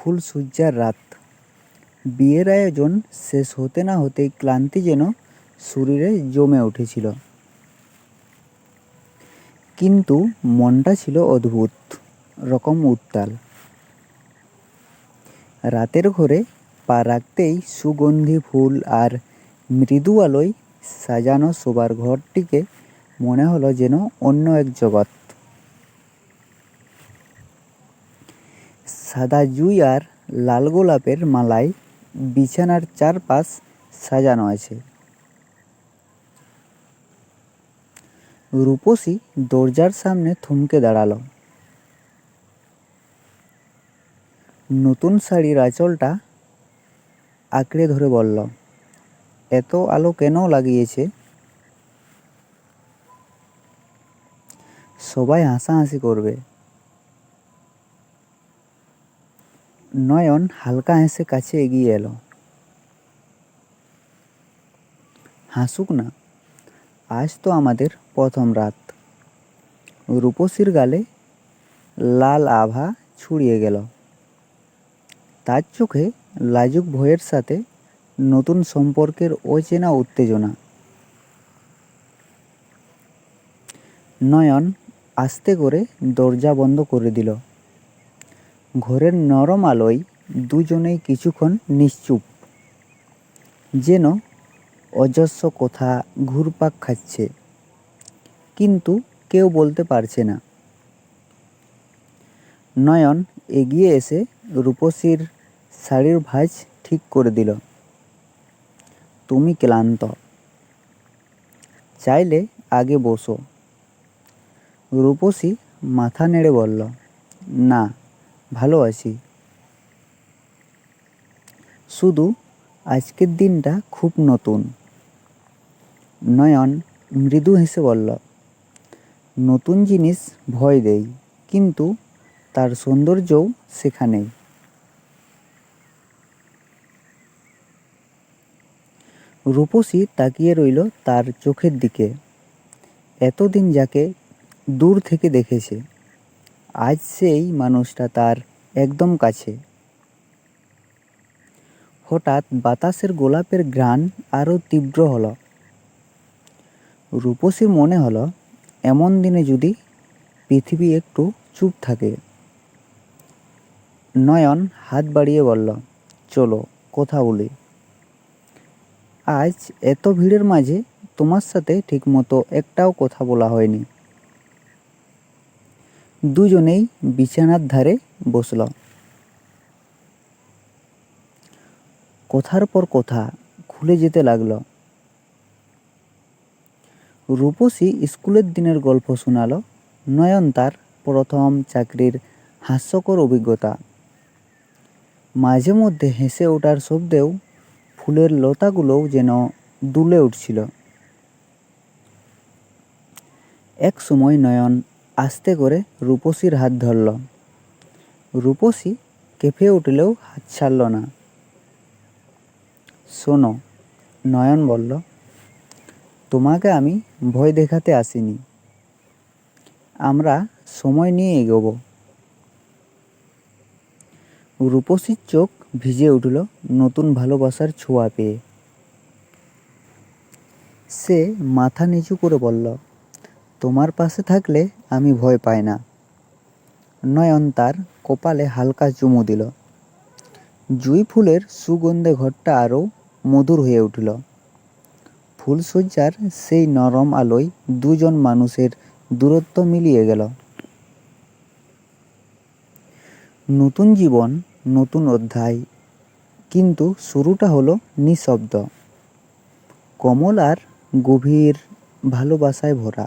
ফুলশয্যার রাত। বিয়ের আয়োজন শেষ হতে না হতেই ক্লান্তি যেন শরীরে জমে উঠেছিল, কিন্তু মনটা ছিল অদ্ভুত রকম উত্তাল। রাতের ঘরে পা রাখতেই সুগন্ধি ফুল আর মৃদু আলোয় সাজানো শোবার ঘরটিকে মনে হলো যেন অন্য এক জগৎ। সাদা জুই আর লাল গোলাপের মালায় বিছানার চারপাশ সাজানো আছে। রূপসী দরজার সামনে থমকে দাঁড়ালো। নতুন শাড়ির আঁচলটা আঁকড়ে ধরে বলল, এত আলো কেন লাগিয়েছে? সবাই হাসাহাসি করবে। নয়ন হালকা হেসে কাছে এগিয়ে এলো। হাসুক না, আজ তো আমাদের প্রথম রাত। রূপসীর গালে লাল আভা ছড়িয়ে গেল। তার চোখে লাজুক ভয়ের সাথে নতুন সম্পর্কের অচেনা উত্তেজনা। নয়ন আস্তে করে দরজা বন্ধ করে দিল। ঘরের নরম আলোয় দুজনেই কিছুক্ষণ নিশ্চুপ, যেন অজস্র কথা ঘুরপাক খাচ্ছে, কিন্তু কেউ বলতে পারছে না। নয়ন এগিয়ে এসে রূপসীর শাড়ির ভাঁজ ঠিক করে দিল। তুমি ক্লান্ত, চাইলে আগে বসো। রূপসী মাথা নেড়ে বলল, না, ভালো আছি। শুধু আজকের দিনটা খুব নতুন। নয়ন মৃদু হেসে বলল, নতুন জিনিস ভয় দেয়, কিন্তু তার সৌন্দর্যও সেখানেই। রূপসী তাকিয়ে রইল তার চোখের দিকে। এতদিন যাকে দূর থেকে দেখেছে, আজ সেই মানুষটা তার একদম কাছে। হঠাৎ বাতাসের গোলাপের ঘ্রাণ আরও তীব্র হলো। রূপসীর মনে হলো, এমন দিনে যদি পৃথিবী একটু চুপ থাকে। নয়ন হাত বাড়িয়ে বলল, চলো কথা বলি। আজ এত ভিড়ের মাঝে তোমার সাথে ঠিকমতো একটাও কথা বলা হয়নি। দুজনেই বিছানার ধারে বসল। কথার পর কথা খুলে যেতে লাগলো। রূপসী স্কুলের দিনের গল্প শোনালো। নয়ন তার প্রথম চাকরির হাস্যকর অভিজ্ঞতা। মাঝে মধ্যে হেসে ওঠার শব্দেও ফুলের লতাগুলোও যেন দুলে উঠছিল। এক সময় নয়ন আস্তে করে রূপসীর হাত ধরল। রূপসী কেঁপে উঠলেও হাত ছাড়ল না। শোনো, নয়ন বলল, তোমাকে আমি ভয় দেখাতে আসিনি। আমরা সময় নিয়ে এগোব। রূপসীর চোখ ভিজে উঠল নতুন ভালোবাসার ছোঁয়া পেয়ে। সে মাথা নিচু করে বলল, তোমার পাশে থাকলে আমি ভয় পাই না। নয়ন তার কপালে হালকা চুমু দিল। জুঁই ফুলের সুগন্ধে ঘরটা আরও মধুর হয়ে উঠল। ফুলশয্যার সেই নরম আলোয় দুজন মানুষের দূরত্ব মিলিয়ে গেল। নতুন জীবন, নতুন অধ্যায়, কিন্তু শুরুটা হলো নিঃশব্দ, কোমল আর গভীর ভালোবাসায় ভরা।